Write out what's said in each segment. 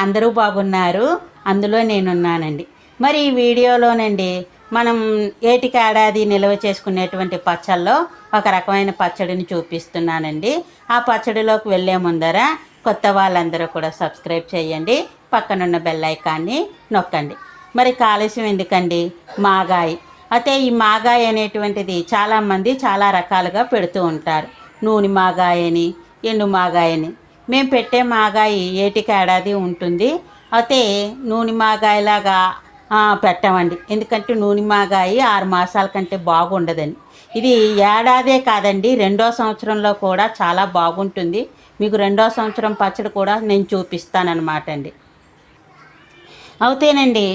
అందరూ బాగున్నారు, అందులో నేనున్నానండి. మరి ఈ వీడియోలోనండి మనం ఏటికి ఏడాది నిల్వ చేసుకునేటువంటి పచ్చళ్ళలో ఒక రకమైన పచ్చడిని చూపిస్తున్నానండి. ఆ పచ్చడిలోకి వెళ్ళే ముందర కొత్త వాళ్ళందరూ కూడా సబ్స్క్రైబ్ చేయండి, పక్కనున్న బెల్ ఐకాన్ని నొక్కండి. మరి కాలుష్యం ఎందుకండి, మాగాయి. అయితే ఈ మాగాయ అనేటువంటిది చాలామంది చాలా రకాలుగా పెడుతూ ఉంటారు. నూనె మాగాయని, ఎండు మాగాయని. మేము పెట్టే మాగాయి ఏటికి ఏడాది ఉంటుంది. అయితే నూనె మాగాయలాగా పెట్టామండి. ఎందుకంటే నూనె మాగాయి 6 మాసాల కంటే బాగుండదండి. ఇది ఏడాదే కాదండి, 2వ సంవత్సరంలో కూడా చాలా బాగుంటుంది. మీకు 2వ సంవత్సరం పచ్చడి కూడా నేను చూపిస్తానన్నమాట అండి. అవుతేనండి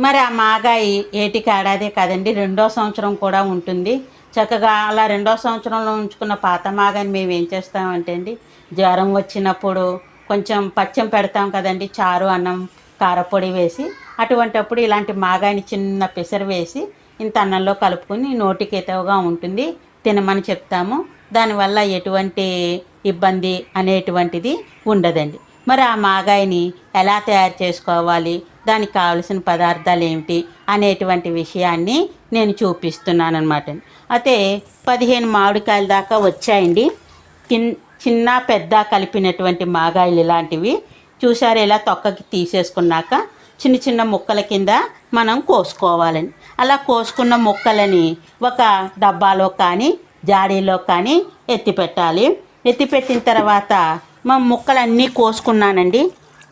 మరి ఆ మాగాయి ఏటికి ఏడాదే కాదండి, 2వ సంవత్సరం కూడా ఉంటుంది. చక్కగా అలా 2వ సంవత్సరంలో ఉంచుకున్న పాత మాగాని మేము ఏం చేస్తామంటే అండి, జ్వరం వచ్చినప్పుడు కొంచెం పచ్చం పెడతాం కదండి, చారు అన్నం కారపొడి వేసి, అటువంటప్పుడు ఇలాంటి మాగాయని చిన్న పెసరు వేసి ఇంత అన్నంలో కలుపుకొని నోటికి ఎతవుగా ఉంటుంది, తినమని చెప్తాము. దానివల్ల ఎటువంటి ఇబ్బంది అనేటువంటిది ఉండదండి. మరి ఆ మాగాయని ఎలా తయారు చేసుకోవాలి, దానికి కావలసిన పదార్థాలు ఏమిటి అనేటువంటి విషయాన్ని నేను చూపిస్తున్నాను అనమాట. అయితే 15 మామిడికాయల దాకా వచ్చాయండి. చిన్న పెద్ద కలిపినటువంటి మాగాయలు ఇలాంటివి చూసారు. ఇలా తొక్కకి తీసేసుకున్నాక చిన్న చిన్న ముక్కల కింద మనం కోసుకోవాలని. అలా కోసుకున్న ముక్కలని ఒక డబ్బాలో కానీ జాడీలో కానీ ఎత్తిపెట్టాలి. ఎత్తిపెట్టిన తర్వాత మా ముక్కలన్నీ కోసుకున్నానండి.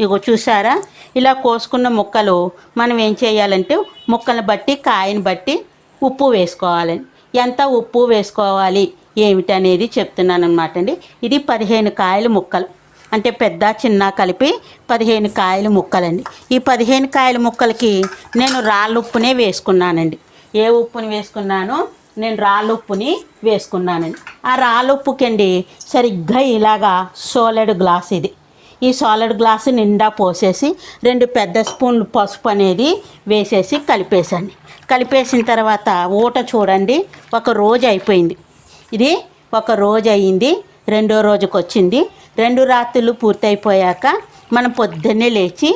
ఇగో చూసారా, ఇలా కోసుకున్న ముక్కలు మనం ఏం చేయాలంటే ముక్కలను బట్టి కాయని బట్టి ఉప్పు వేసుకోవాలని. ఎంత ఉప్పు వేసుకోవాలి ఏమిటనేది చెప్తున్నాను అనమాట అండి. ఇది 15 కాయల ముక్కలు, అంటే పెద్ద చిన్న కలిపి 15 కాయల ముక్కలండి. ఈ 15 కాయల ముక్కలకి నేను రాళ్ళుప్పునే వేసుకున్నానండి. ఏ ఉప్పుని వేసుకున్నానో నేను రాళ్ళుప్పుని వేసుకున్నానండి. ఆ రాళ్ళుప్పుకండి సరిగ్గా ఇలాగా సోలెడ్ గ్లాస్, ఇది ఈ సాలిడ్ గ్లాసు నిండా పోసేసి 2 పెద్ద స్పూన్లు పసుపు అనేది వేసేసి కలిపేసాను. కలిపేసిన తర్వాత ఊట చూడండి, 1 రోజు అయిపోయింది. ఇది 1 రోజు అయ్యింది, 2వ రోజుకి వచ్చింది. 2 రాత్రులు పూర్తయిపోయాక మనం పొద్దున్నే లేచి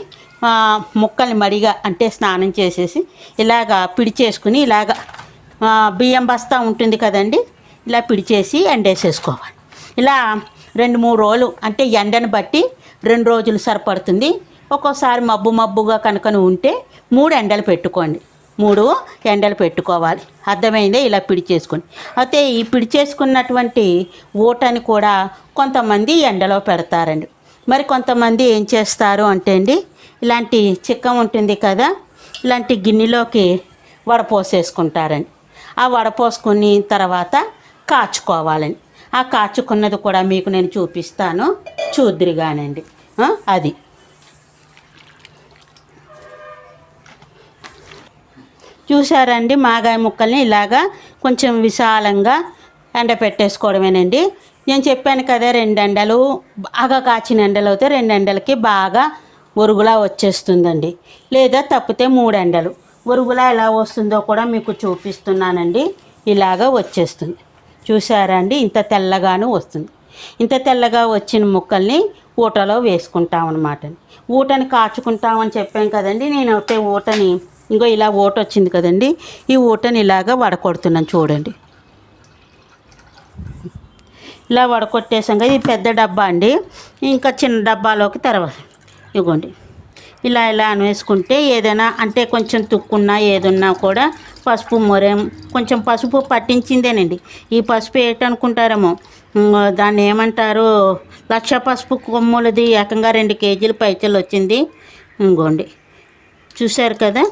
ముక్కల్ని మడిగా అంటే స్నానం చేసేసి ఇలాగా పిడిచేసుకుని ఇలాగా బియ్యం బస్తా ఉంటుంది కదండి, ఇలా పిడిచేసి ఎండేసేసుకోవాలి. ఇలా 2-3 రోజులు, అంటే ఎండను బట్టి 2 రోజులు సరిపడుతుంది. ఒక్కోసారి మబ్బుగా కనుక ఉంటే 3 ఎండలు పెట్టుకోండి, 3 ఎండలు పెట్టుకోవాలి. అర్థమైందే, ఇలా పిడిచేసుకోండి. అయితే ఈ పిడిచేసుకున్నటువంటి ఊటని కూడా కొంతమంది ఎండలో పెడతారండి. మరి కొంతమంది ఏం చేస్తారు అంటే అండి, ఇలాంటి చిక్కం ఉంటుంది కదా, ఇలాంటి గిన్నెలోకి వడపోసేసుకుంటారండి. ఆ వడపోసుకుని తర్వాత కాచుకోవాలండి. ఆ కాచుకున్నది కూడా మీకు నేను చూపిస్తాను, చూద్దురుగానండి. అది చూసారండి, మాగాయ ముక్కల్ని ఇలాగా కొంచెం విశాలంగా ఎండపెట్టేసుకోవడమేనండి. నేను చెప్పాను కదా, 2 ఎండలు బాగా కాచిన ఎండలు అయితే 2 ఎండలకి బాగా ఒరుగులా వచ్చేస్తుందండి. లేదా తప్పితే 3 ఎండలు ఒరుగులా ఎలా వస్తుందో కూడా మీకు చూపిస్తున్నానండి. ఇలాగా వచ్చేస్తుంది చూసారా అండి, ఇంత తెల్లగాను వస్తుంది. ఇంత తెల్లగా వచ్చిన ముక్కల్ని ఊటలో వేసుకుంటాం అనమాట. ఊటని కాచుకుంటామని చెప్పాం కదండి. నేను అయితే ఊటని ఇంకో ఇలా ఊట వచ్చింది కదండి, ఈ ఊటని ఇలాగా వడకొడుతున్నాను చూడండి. ఇలా వడకొట్టేసాం కదా, ఇది పెద్ద డబ్బా అండి. ఇంకా చిన్న డబ్బాలోకి తర్వాత ఇవ్వండి ఇలా అనేసుకుంటే ఏదైనా అంటే కొంచెం తుక్కున్నా ఏదున్నా కూడా పసుపు మొరేం కొంచెం పసుపు పట్టించిందేనండి. ఈ పసుపు ఏంటనుకుంటారేమో, దాన్ని ఏమంటారు, లక్ష పసుపు కొమ్ములది ఏకంగా 2 కేజీల పైచలు వచ్చింది. ఇంకోండి చూశారు కదా,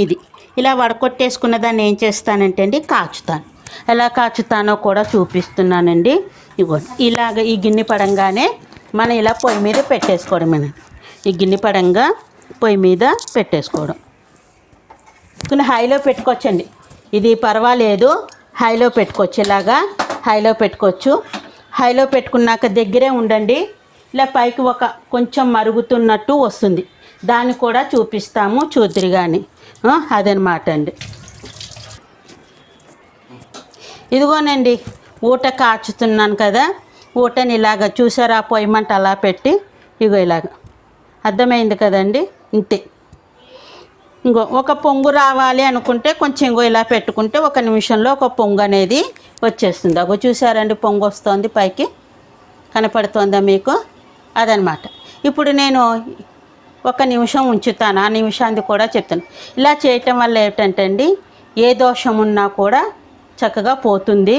ఇది ఇలా వడకొట్టేసుకున్న దాన్ని ఏం చేస్తానంటే అండి కాచుతాను. ఎలా కాచుతానో కూడా చూపిస్తున్నానండి. ఇగో ఇలాగ ఈ గిన్నె పడంగానే మనం ఇలా పొయ్యి మీద పెట్టేసుకోవడం. ఈ గిన్నె పడంగా పొయ్యి మీద పెట్టేసుకోవడం. కొన్ని హైలో పెట్టుకోవచ్చండి, ఇది పర్వాలేదు, హైలో పెట్టుకోవచ్చు. ఇలాగా హైలో పెట్టుకోవచ్చు. హైలో పెట్టుకున్నాక దగ్గరే ఉండండి. ఇలా పైకి ఒక కొంచెం మరుగుతున్నట్టు వస్తుంది, దాన్ని కూడా చూపిస్తాము, చూద్దురు కానీ. అదనమాట అండి. ఇదిగోనండి ఊట కాచుతున్నాను కదా, ఊటని ఇలాగ చూసారా, పొయ్యి మంట అలా పెట్టి ఇగో ఇలాగ, అర్థమైంది కదండి. ఇంతే. ఇంకో ఒక పొంగు రావాలి అనుకుంటే కొంచెం ఇంకో ఇలా పెట్టుకుంటే 1 నిమిషంలో ఒక పొంగు అనేది వచ్చేస్తుంది. అగో చూసారండి, పొంగు వస్తుంది, పైకి కనపడుతుందా మీకు? అదనమాట. ఇప్పుడు నేను 1 నిమిషం ఉంచుతాను, ఆ నిమిషాన్ని కూడా చెప్తాను. ఇలా చేయటం వల్ల ఏంటంటే అండి, ఏ దోషం ఉన్నా కూడా చక్కగా పోతుంది,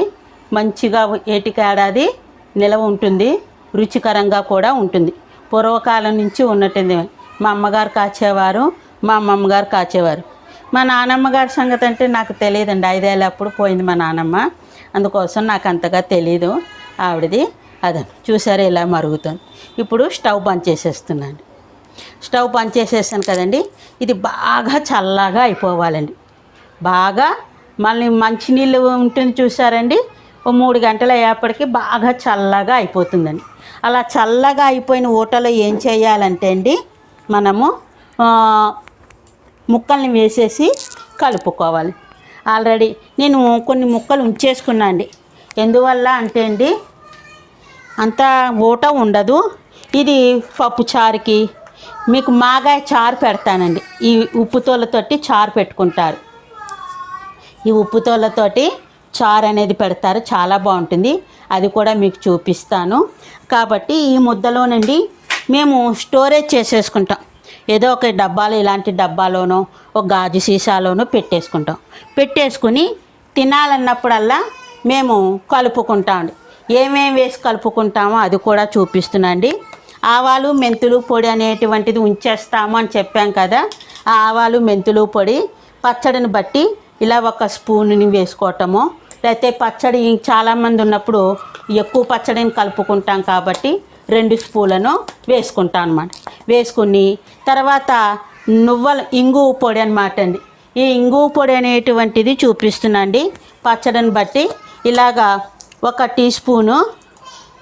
మంచిగా ఏటికేడాది నిలవ ఉంటుంది, రుచికరంగా కూడా ఉంటుంది. పూర్వకాలం నుంచి ఉన్నట్టుంది. మా అమ్మగారు కాచేవారు, మా అమ్మమ్మగారు కాచేవారు. మా నానమ్మ గారి సంగతి అంటే నాకు తెలియదండి, 5 ఏళ్ళ అప్పుడు పోయింది మా నానమ్మ, అందుకోసం నాకు అంతగా తెలీదు ఆవిడది. అదే చూసారా ఇలా మరుగుతుంది. ఇప్పుడు స్టవ్ బంద్ చేసేస్తున్నాను. స్టవ్ బంద్ చేసేసాను కదండి. ఇది బాగా చల్లగా అయిపోవాలండి. బాగా మళ్ళీ మంచినీళ్ళు ఉంటుంది చూసారండి, 3 గంటలు అయ్యేప్పటికి బాగా చల్లగా అయిపోతుందండి. అలా చల్లగా అయిపోయిన ఊటలో ఏం చేయాలంటే అండి, మనము ముక్కల్ని వేసేసి కలుపుకోవాలి. ఆల్రెడీ నేను కొన్ని ముక్కలు ఉంచేసుకున్నా అండి. ఎందువల్ల అంటే అండి, అంత ఊట ఉండదు. ఇది పప్పు చారుకి, మీకు మాగాయ చారు పెడతానండి. ఈ ఉప్పుతోలతోటి చారు పెట్టుకుంటారు, ఈ ఉప్పుతోలతోటి చారు అనేది పెడతారు, చాలా బాగుంటుంది. అది కూడా మీకు చూపిస్తాను. కాబట్టి ఈ ముద్దలోనండి మేము స్టోరేజ్ చేసేసుకుంటాం. ఏదో ఒక డబ్బాలో, ఇలాంటి డబ్బాలోనో ఒక గాజు సీసాలోనో పెట్టేసుకుంటాం. పెట్టేసుకుని తినాలన్నప్పుడల్లా మేము కలుపుకుంటామండి. ఏమేమి వేసి కలుపుకుంటామో అది కూడా చూపిస్తున్నాండి. ఆవాలు మెంతులు పొడి అనేటువంటిది ఉంచేస్తాము అని చెప్పాం కదా. ఆ ఆవాలు మెంతులు పొడి పచ్చడిని బట్టి ఇలా 1 స్పూన్ని వేసుకోవటము, లేకపోతే పచ్చడి చాలామంది ఉన్నప్పుడు ఎక్కువ పచ్చడిని కలుపుకుంటాం కాబట్టి 2 స్పూన్లను వేసుకుంటాం అన్నమాట. వేసుకుని తర్వాత ఇంగువ పొడి అనమాట అండి. ఈ ఇంగువ పొడి అనేటువంటిది చూపిస్తున్నాండి. పచ్చడిని బట్టి ఇలాగా 1 టీ స్పూను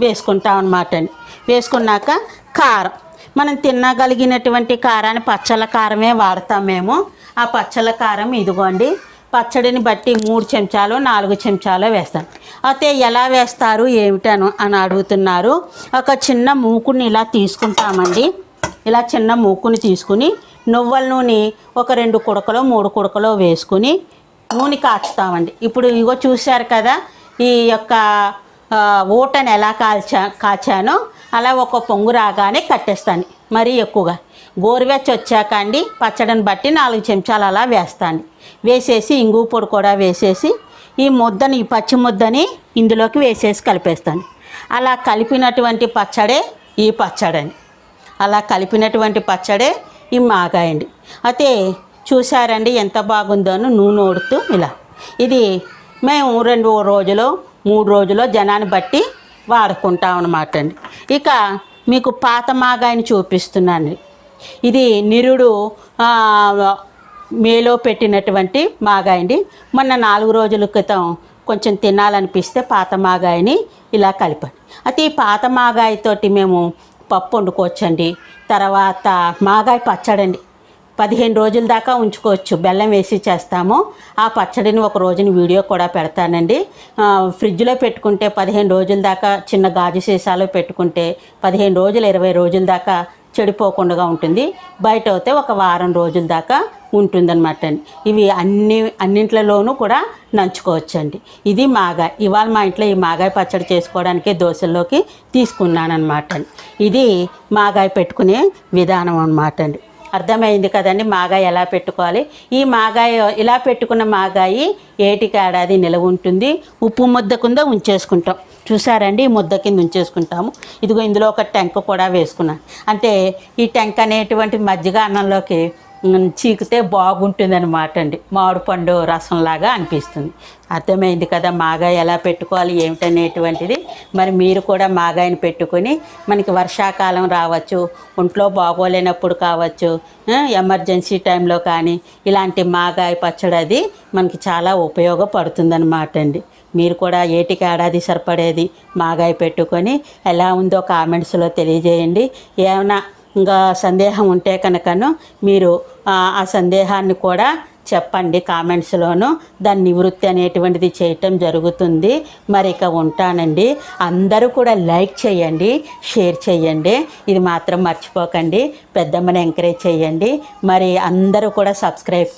వేసుకుంటాం అన్నమాట అండి. వేసుకున్నాక కారం, మనం తినగలిగినటువంటి కారాన్ని పచ్చళ్ళ కారమే వాడతాం మేము. ఆ పచ్చళ్ళ కారం ఇదిగోండి, పచ్చడిని బట్టి 3 చెంచాలు 4 చెంచాలు వేస్తాను. అయితే ఎలా వేస్తారు ఏమిటను అని అడుగుతున్నారు. ఒక చిన్న మూకుని ఇలా తీసుకుంటామండి. ఇలా చిన్న మూకుని తీసుకుని నువ్వుల నూనె ఒక 2 కుడకలో 3 కుడకలో వేసుకుని నూనె కాచుతామండి. ఇప్పుడు ఇగో చూశారు కదా, ఈ యొక్క ఊటను ఎలా కాచానో అలా 1 పొంగు రాగానే కట్టేస్తాను. మరీ ఎక్కువగా గోరువెచ్చి వచ్చాక అండి పచ్చడిని బట్టి 4 చెంచాలు అలా వేస్తాను. వేసేసి ఇంగువ పొడి కూడా వేసేసి ఈ ముద్దని, ఈ పచ్చి ముద్దని ఇందులోకి వేసేసి కలిపేస్తాను. అలా కలిపినటువంటి పచ్చడే ఈ పచ్చడండి. అలా కలిపినటువంటి పచ్చడే ఈ మాగాయండి. అయితే చూసారండి ఎంత బాగుందో, నూనె ఓడుతూ ఇలా. ఇది మేము 2 రోజులు 3 రోజులు జనాన్ని బట్టి వాడుకుంటాం అన్నమాట అండి. ఇక మీకు పాత మాగాయని చూపిస్తున్నాను. ఇది నిరుడు మేలో పెట్టినటువంటి మాగాయండి. మొన్న 4 రోజుల క్రితం కొంచెం తినాలనిపిస్తే పాత మాగాయని ఇలా కలిపాను. అయితే ఈ పాత మాగాయతోటి మేము పప్పు వండుకోవచ్చండి. తర్వాత మాగాయ పచ్చడండి 15 రోజుల దాకా ఉంచుకోవచ్చు, బెల్లం వేసి చేస్తాము. ఆ పచ్చడిని 1 రోజుని వీడియో కూడా పెడతానండి. ఫ్రిడ్జ్లో పెట్టుకుంటే 15 రోజుల దాకా, చిన్న గాజు సీసాలో పెట్టుకుంటే 15 రోజులు 20 రోజుల దాకా చెడిపోకుండా ఉంటుంది. బయట అయితే 1 వారం రోజుల దాకా ఉంటుందన్నమాట అండి. ఇవి అన్నింట్లలోనూ కూడా నంచుకోవచ్చండి. ఇది మాగాయ. ఇవాళ మా ఇంట్లో ఈ మాగాయ పచ్చడి చేసుకోవడానికే దోశల్లోకి తీసుకున్నాను అనమాట అండి. ఇది మాగాయ పెట్టుకునే విధానం అనమాట అండి. అర్థమైంది కదండి మాగాయ ఎలా పెట్టుకోవాలి. ఈ మాగాయ ఇలా పెట్టుకున్న మాగాయి ఏటికేడాది నిలవ ఉంటుంది. ఉప్పు ముద్ద కింద ఉంచేసుకుంటాం. చూసారండి, ఈ ముద్ద కింద ఉంచేసుకుంటాము. ఇదిగో ఇందులో 1 టెంక కూడా వేసుకున్నాను. అంటే ఈ టెంక అనేటువంటి మజ్జిగ అన్నంలోకి చీకితే బాగుంటుందన్నమాట అండి. మామిడి పండు రసంలాగా అనిపిస్తుంది. అర్థమైంది కదా మాగాయ ఎలా పెట్టుకోవాలి ఏమిటనేటువంటిది. మరి మీరు కూడా మాగాయని పెట్టుకొని, మనకి వర్షాకాలం రావచ్చు, ఒంట్లో బాగోలేనప్పుడు కావచ్చు, ఎమర్జెన్సీ టైంలో కానీ ఇలాంటి మాగాయ పచ్చడి అది మనకి చాలా ఉపయోగపడుతుందన్నమాట అండి. మీరు కూడా ఏటికి ఏడాది సరిపడేది మాగాయ పెట్టుకొని ఎలా ఉందో కామెంట్స్లో తెలియజేయండి. ఏమైనా ఇంకా సందేహం ఉంటే కనుకను మీరు ఆ సందేహాన్ని కూడా చెప్పండి కామెంట్స్లోను. దాని నివృత్తి అనేటువంటిది చేయటం జరుగుతుంది. మరి ఇక ఉంటానండి. అందరూ కూడా లైక్ చేయండి, షేర్ చేయండి, ఇది మాత్రం మర్చిపోకండి. పెద్దమ్మని ఎంకరేజ్ చేయండి. మరి అందరూ కూడా సబ్స్క్రైబ్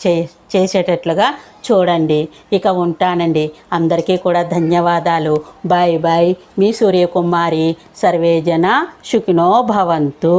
చేసేటట్లుగా చూడండి. ఇక ఉంటానండి. అందరికీ కూడా ధన్యవాదాలు. Bye bye. మీ సూర్యకుమారి. సర్వేజన సుఖినో భవంతు.